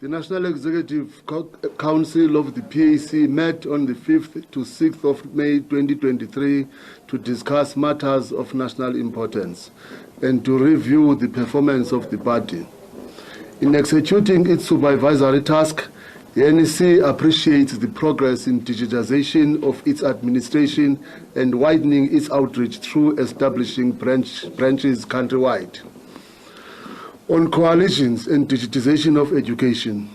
The National Executive Council of the PAC met on the 5th to 6th of May 2023 to discuss matters of national importance and to review the performance of the party. In executing its supervisory task, the NEC appreciates the progress in digitization of its administration and widening its outreach through establishing branches countrywide. On coalitions and digitization of education,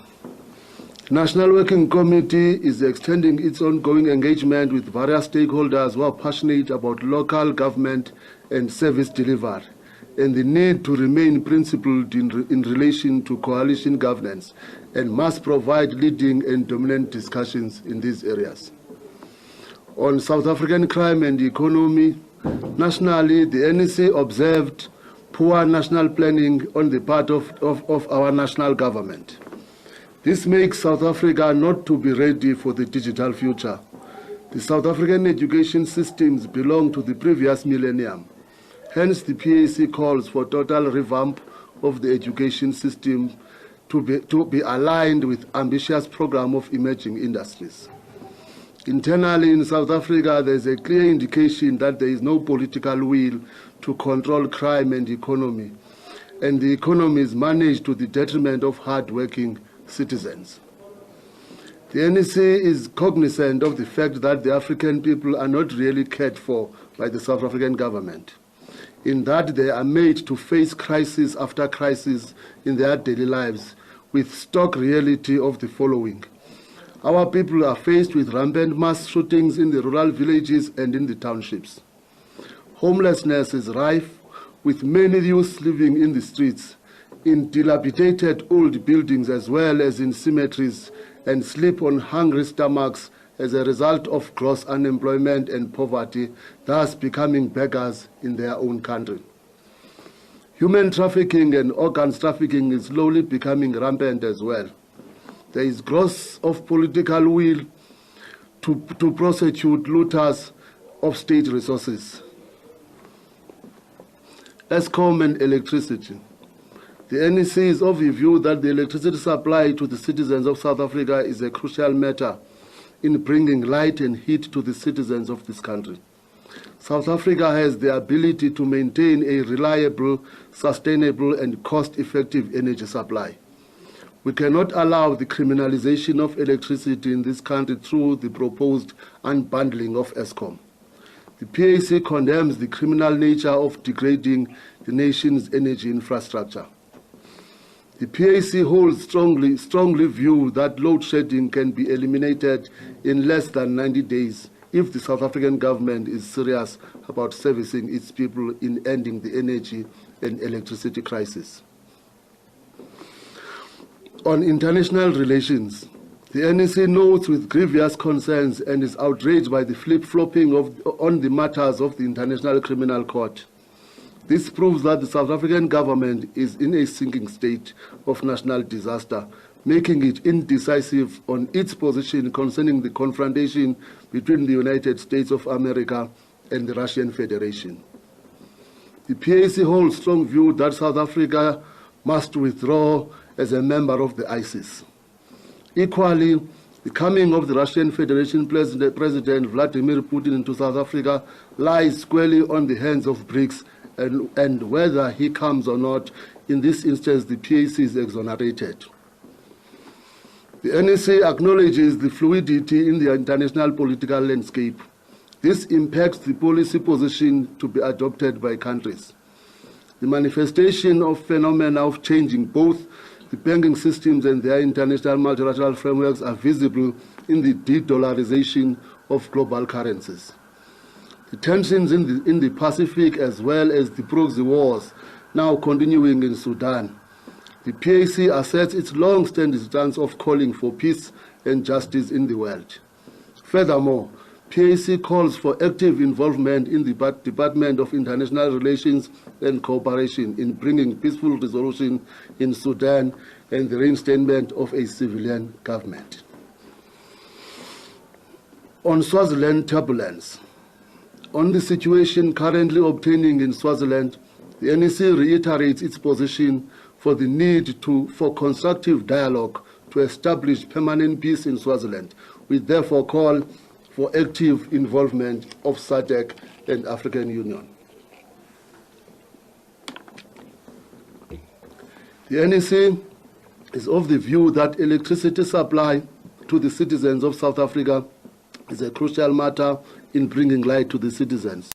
the National Working Committee is extending its ongoing engagement with various stakeholders who are passionate about local government and service delivery and the need to remain principled in relation to coalition governance and must provide leading and dominant discussions in these areas. On South African crime and economy, nationally, the NEC observed poor national planning on the part of our national government. This makes South Africa not to be ready for the digital future. The South African education systems belong to the previous millennium. Hence, the PAC calls for total revamp of the education system to be aligned with ambitious program of emerging industries. Internally in South Africa, there is a clear indication that there is no political will to control crime and economy, and the economy is managed to the detriment of hard-working citizens. The NEC is cognizant of the fact that the African people are not really cared for by the South African government, in that they are made to face crisis after crisis in their daily lives, with stark reality of the following. Our people are faced with rampant mass shootings in the rural villages and in the townships. Homelessness is rife, with many youths living in the streets, in dilapidated old buildings as well as in cemeteries, and sleep on hungry stomachs as a result of gross unemployment and poverty, thus becoming beggars in their own country. Human trafficking and organs trafficking is slowly becoming rampant as well. There is growth of political will to prosecute looters of state resources. Eskom and electricity. The NEC is of the view that the electricity supply to the citizens of South Africa is a crucial matter in bringing light and heat to the citizens of this country. South Africa has the ability to maintain a reliable, sustainable, and cost-effective energy supply. We cannot allow the criminalization of electricity in this country through the proposed unbundling of Eskom. The PAC condemns the criminal nature of degrading the nation's energy infrastructure. The PAC holds strongly view that load shedding can be eliminated in less than 90 days if the South African government is serious about servicing its people in ending the energy and electricity crisis. On international relations, the NEC notes with grievous concerns and is outraged by the flip-flopping on the matters of the International Criminal Court. This proves that the South African government is in a sinking state of national disaster, making it indecisive on its position concerning the confrontation between the United States of America and the Russian Federation. The PAC holds strong view that South Africa must withdraw as a member of the ISIS. Equally, the coming of the Russian Federation President Vladimir Putin into South Africa lies squarely on the hands of BRICS, and whether he comes or not, in this instance, the PAC is exonerated. The NEC acknowledges the fluidity in the international political landscape. This impacts the policy position to be adopted by countries. The manifestation of phenomena of changing both the banking systems and their international multilateral frameworks are visible in the de-dollarization of global currencies. The tensions in the Pacific, as well as the proxy wars now continuing in Sudan. The PAC asserts its long-standing stance of calling for peace and justice in the world. Furthermore, PAC calls for active involvement in the Department of International Relations and Cooperation in bringing peaceful resolution in Sudan and the reinstatement of a civilian government. On Swaziland turbulence. On the situation currently obtaining in Swaziland, the NEC reiterates its position for the need for constructive dialogue to establish permanent peace in Swaziland. We therefore call for active involvement of SADC and African Union. The NEC is of the view that electricity supply to the citizens of South Africa is a crucial matter in bringing light to the citizens.